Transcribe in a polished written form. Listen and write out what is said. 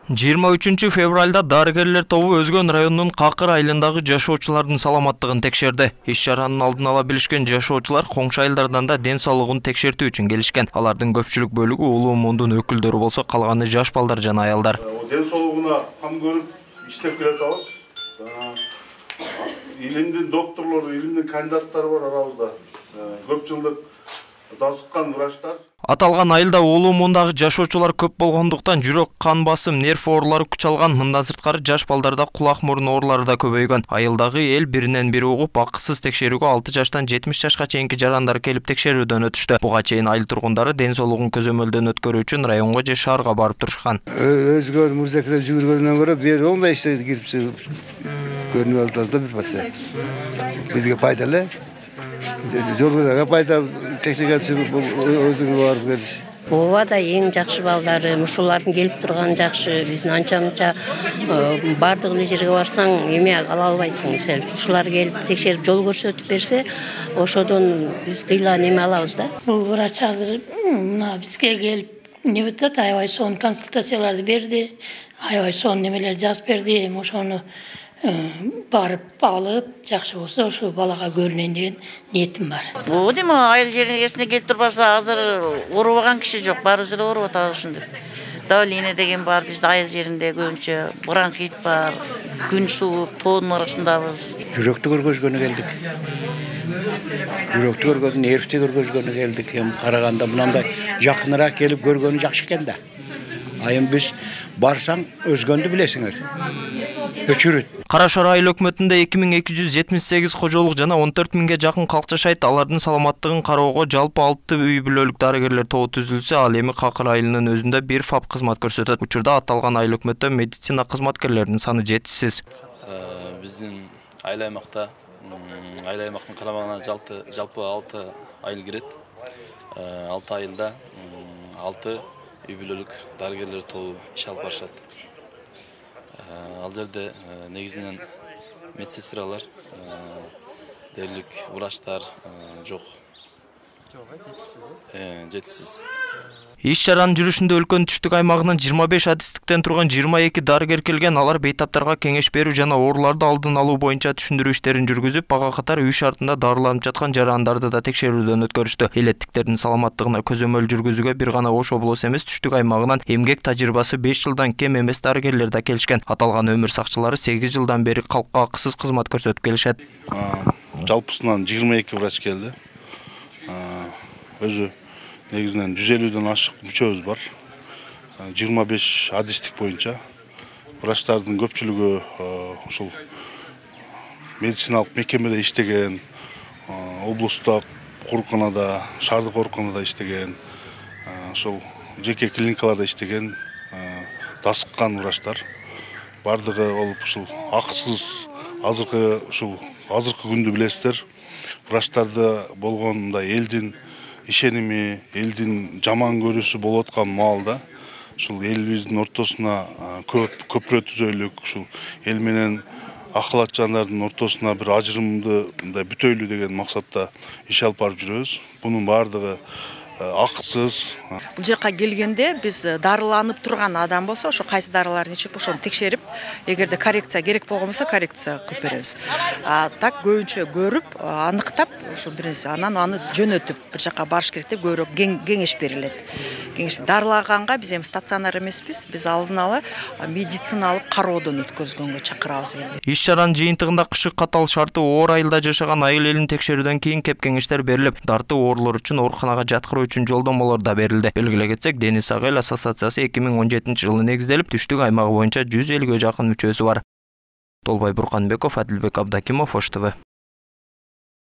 23 февралда дарыгерлер тобу Өзгөн районунун Какыр айылындагы жашоочулардын саламаттыгын текшерди. Иш чаранын алдын ала билишкен жашоочулар коңшу айылдардан да ден соолугун текшертүү үчүн келишкен. Алардын көпчүлүк бөлүгү улуу мундун өкүлдөрү болсо, калганы жаш балдар жана аялдар. Ден соолугуна кам көрүп иштеп келатабыз. Илимдин докторлору, илимдин кандидаттары бар арабызда. Көп жылдык дасыккан врачтар. Аталган айылда улуу мундагы жашоочулар көп болгондуктан жүрөк, кан басым, нерв оорулары күч алган. Мындан сырткары жаш балдарда кулак мурун оорулары да көбөйгөн. Айылдагы эл биринен бири угуп, акысыз текшерүүгө 6 жаштан 70 жашка чейинки жарандар келип текшерүүдөн өтүштү. Буга чейин айыл тургундары ден соолугун көзөмөлдөн өткөрүү үчүн районго же шаарга барып турушкан. Өзгөр мурзакелеп жүгүргөндөн көрө бери оңдай иштерди кирип чыгып көрүнүп алдыда бир парча. Бизге пайдалы. Жолгорага пайда текшергенси бул өзүңө барып келиш. Ооба да эң жакшы балдары, мушулардын келип турганы жакшы. Биздин анча-мынча бардык жерге барсаң эме ала албайсың. Мисалы, ушулар келип текшерип жол көрсөтүп берсе, ошодон биз кыйла неме алабыз да. Бул врач азыр мына бизге келип не өтөт, аябай сонун консультацияларды берди. Аябай сонун немелер жазып берди. Ошону барып алып, жакшы болсо ошо балага көрүнөйүн деген ниетим бар. Бул деме айыл жерине келип турбаса азыр оорубаган киши жок, баарыбыз эле ооруп атабыз ушундай. Давление деген бар, бизде айыл жеринде көбүнчө бронхит бар, күн суук, тоонун арасындабыз. Жүрөктү көргөзгөнү келдик. Жүрөктү көргөнү, нервти көргөзгөнү келдик. Караганда мындай жакыныраак келип көргөнү жакшы экен да. Айым биз барсаң өзгөндү билесиңер. Өчүрөт. Кара Шар айыл өкмөтүндө 2278 кожолук жана 14 миңге жакын калк жашайт. Алардын саламаттыгын кароого жалпы 6 үй бүлөлүк дарыгерлер тобу түзүлсө, ал эми Какыр айылынын өзүндө бир ФАП кызмат көрсөтөт. Учурда аталган айыл өкмөттө медицина кызматкерлеринин саны жетишсиз. Биздин айыл аймактын карамагына жалпы 6 айыл кирет. 6 айылда 6 үй бүлөлүк дарыгерлер тобу иш алып барышат. Ал жерде негизинен медсестралар, дерлик врачтар жок. Жетишсиз. Иш чаранын жүрүшүндө өлкөнүн түштүк аймагынан 25 адистиктен турган 22 дарыгер келген. Алар бейтаптарга кеңеш берүү жана ооруларды алдын алуу боюнча түшүндүрүү иштерин жүргүзүп, ага катар үй шартында дарыланып жаткан жарандарды да текшерүүдөн өткөрүштү. Элеттиктердин саламаттыгына көзөмөл жүргүзүүгө бир гана Ош облусу эмес, түштүк аймагынан эмгек тажрыйбасы 5 жылдан кем эмес дарыгерлер да келишкен. Аталган өмүр сакчылары 8 жылдан бери калкка акысыз кызмат көрсөтүп келишет. Жалпысынан 22 врач келди. Өзү негизинен 150ден ашык мүчөбүз бар. 25 адистик боюнча. Врачтардын көпчүлүгү ушул медициналык мекемеде иштеген, облустук ооруканада, шаардык ооруканада иштеген, ошол жеке клиникаларда иштеген дасыккан врачтар. Бардыгы болуп ушул акысыз азыркы күндү билесиздер. Врачтарды болгон мындай элдин ишеними, элдин жаман көрүүсү болуп аткан маалда ушул элибиздин ортосуна көпүрө түзөйлүк, ушул эл менен акылат жандардын ортосуна бир ажырымды мындай бүтөйлү деген максатта иш алып барып жүрөбүз. Бунун баардыгы акысыз. Бул жака келгенде биз дарыланып турган адам болсо, ошо кайсы дарыларын ичип, ошону текшерип, эгерде коррекция керек болгон болсо, коррекция кылып беребиз. Так көбүнчө көрүп, аныктап, ошо биринчи анан аны жөнөтүп, бир жака барыш керек деп көбүрөөк кеңеш берилет. Кеңеш дарылаганга биз эми стационар эмеспиз, биз алдын ала медициналык кароодон өткөзгөнгө чакырабыз элди. Иш чаранын жыйынтыгында кышык катал шарты оор айылда жашаган айыл элин текшерүүдөн кийин кеп кеңештер берилип, дарты оорулор үчүн ооруканага жаткыруу үчүн жолдомолор да берилди. Белгилей кетсек, Дени сак эл ассоциациясы 2017 жылы негизделип, түштүк аймагы боюнча 150ге жакын мүчөсү бар. Толбай Бурканбеков, Адилбек Абдакимов, Ош ТВ.